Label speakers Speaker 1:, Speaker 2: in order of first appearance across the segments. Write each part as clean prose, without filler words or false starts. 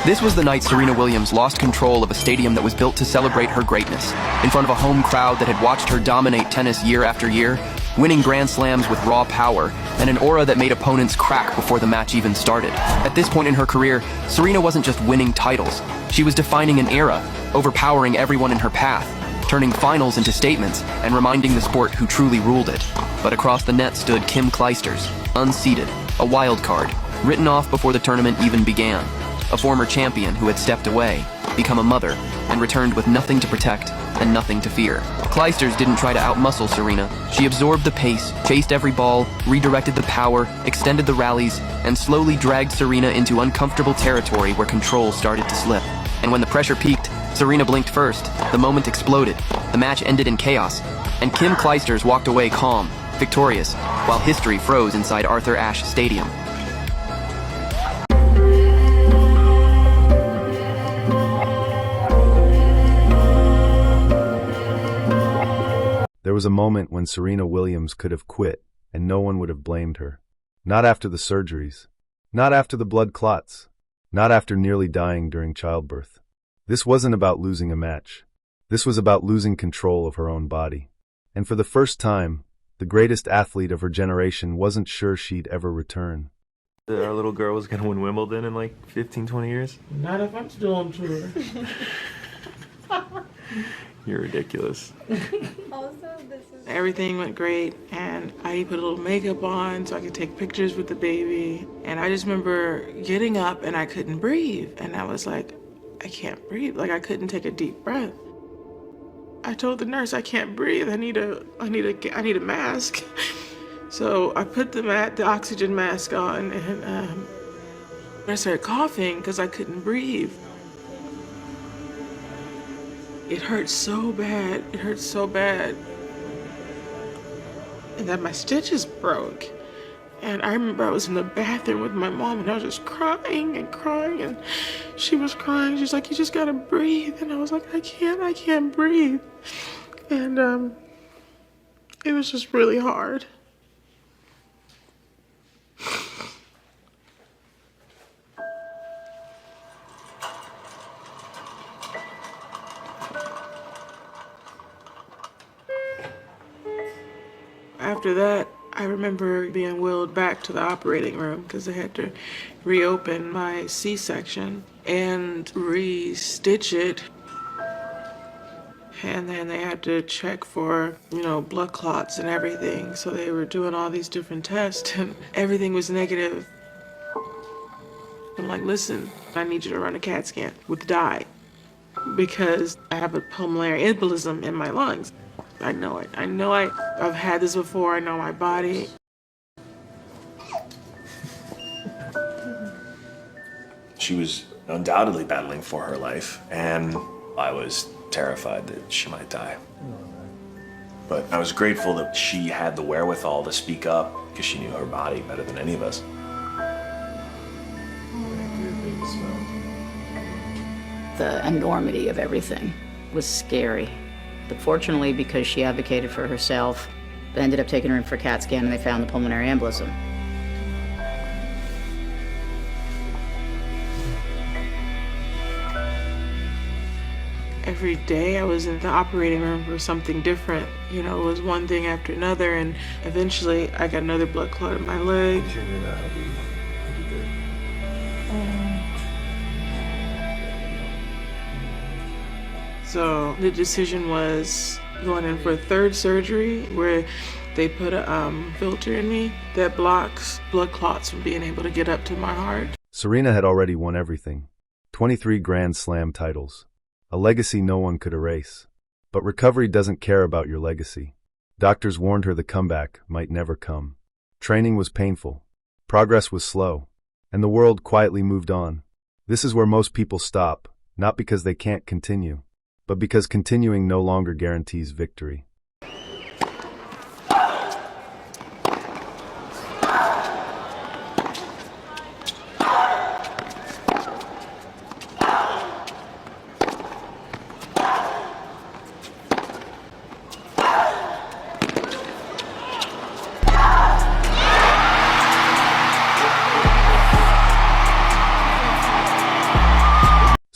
Speaker 1: This was the night Serena Williams lost control of a stadium that was built to celebrate her greatness, in front of a home crowd that had watched her dominate tennis year after year, winning Grand Slams with raw power and an aura that made opponents crack before the match even started. At this point in her career, Serena wasn't just winning titles. She was defining an era, overpowering everyone in her path, turning finals into statements and reminding the sport who truly ruled it. But across the net stood Kim Clijsters, unseeded, a wild card, written off before the tournament even began. A former champion who had stepped away, become a mother, and returned with nothing to protect and nothing to fear. Clijsters didn't try to outmuscle Serena. She absorbed the pace, chased every ball, redirected the power, extended the rallies, and slowly dragged Serena into uncomfortable territory where control started to slip. And when the pressure peaked, Serena blinked first. The moment exploded. The match ended in chaos, and Kim Clijsters walked away calm, victorious, while history froze inside Arthur Ashe Stadium.
Speaker 2: There was a moment when Serena Williams could have quit, and no one would have blamed her. Not after the surgeries. Not after the blood clots. Not after nearly dying during childbirth. This wasn't about losing a match. This was about losing control of her own body. And for the first time, the greatest athlete of her generation wasn't sure she'd ever return.
Speaker 3: Our little girl was going to win Wimbledon in like 15, 20 years?
Speaker 4: Not if I'm still on tour.
Speaker 3: You're ridiculous.
Speaker 4: Everything went great, and I put a little makeup on so I could take pictures with the baby. And I just remember getting up and I couldn't breathe. And I was like, I can't breathe. Like I couldn't take a deep breath. I told the nurse I can't breathe. I need a mask. So I put the oxygen mask on, and I started coughing because I couldn't breathe. It hurt so bad. It hurt so bad. And then my stitches broke. And I remember I was in the bathroom with my mom, and I was just crying and crying, and she was crying. She's like, you just gotta breathe. And I was like, I can't breathe. And it was just really hard. After that, I remember being wheeled back to the operating room because they had to reopen my C-section and re-stitch it. And then they had to check for, blood clots and everything. So they were doing all these different tests and everything was negative. I'm like, listen, I need you to run a CAT scan with dye because I have a pulmonary embolism in my lungs. I know it. I've had this before. I know my body.
Speaker 5: She was undoubtedly battling for her life, and I was terrified that she might die. But I was grateful that she had the wherewithal to speak up because she knew her body better than any of us.
Speaker 6: The enormity of everything was scary. But fortunately, because she advocated for herself, they ended up taking her in for a CAT scan and they found the pulmonary embolism.
Speaker 4: Every day I was in the operating room for something different. It was one thing after another, and eventually I got another blood clot in my leg. So the decision was going in for a third surgery where they put a filter in me that blocks blood clots from being able to get up to my heart.
Speaker 2: Serena had already won everything. 23 Grand Slam titles. A legacy no one could erase. But recovery doesn't care about your legacy. Doctors warned her the comeback might never come. Training was painful. Progress was slow. And the world quietly moved on. This is where most people stop, not because they can't continue, but because continuing no longer guarantees victory.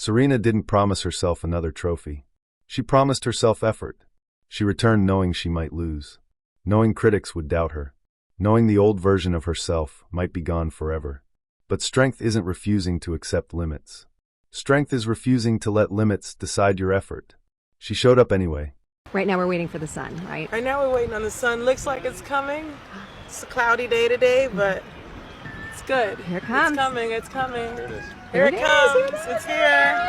Speaker 2: Serena didn't promise herself another trophy. She promised herself effort. She returned knowing she might lose, knowing critics would doubt her, knowing the old version of herself might be gone forever. But strength isn't refusing to accept limits. Strength is refusing to let limits decide your effort. She showed up anyway.
Speaker 7: Right now we're waiting for the sun, right?
Speaker 4: Right now we're waiting on the sun. Looks like it's coming. It's a cloudy day today, but it's good.
Speaker 7: Here it comes.
Speaker 4: It's coming. It's coming.
Speaker 7: Here it
Speaker 4: comes.
Speaker 7: is.
Speaker 4: It's here.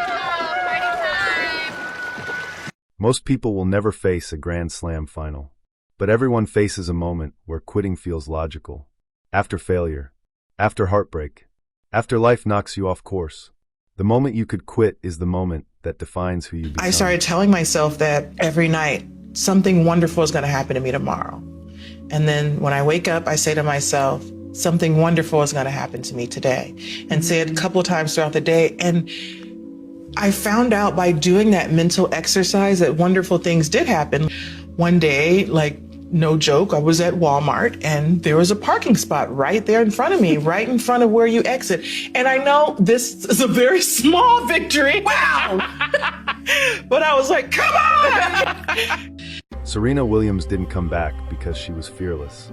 Speaker 2: Most people will never face a Grand Slam final. But everyone faces a moment where quitting feels logical. After failure. After heartbreak. After life knocks you off course. The moment you could quit is the moment that defines who you become.
Speaker 4: I started telling myself that every night something wonderful is going to happen to me tomorrow. And then when I wake up, I say to myself, something wonderful is going to happen to me today. And say it a couple of times throughout the day. And I found out by doing that mental exercise that wonderful things did happen. One day, like, no joke, I was at Walmart and there was a parking spot right there in front of me, right in front of where you exit. And I know this is a very small victory. Wow! But I was like, come on!
Speaker 2: Serena Williams didn't come back because she was fearless.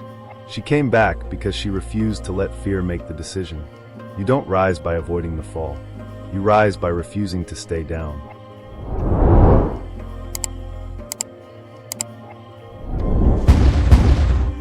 Speaker 2: She came back because she refused to let fear make the decision. You don't rise by avoiding the fall. You rise by refusing to stay down.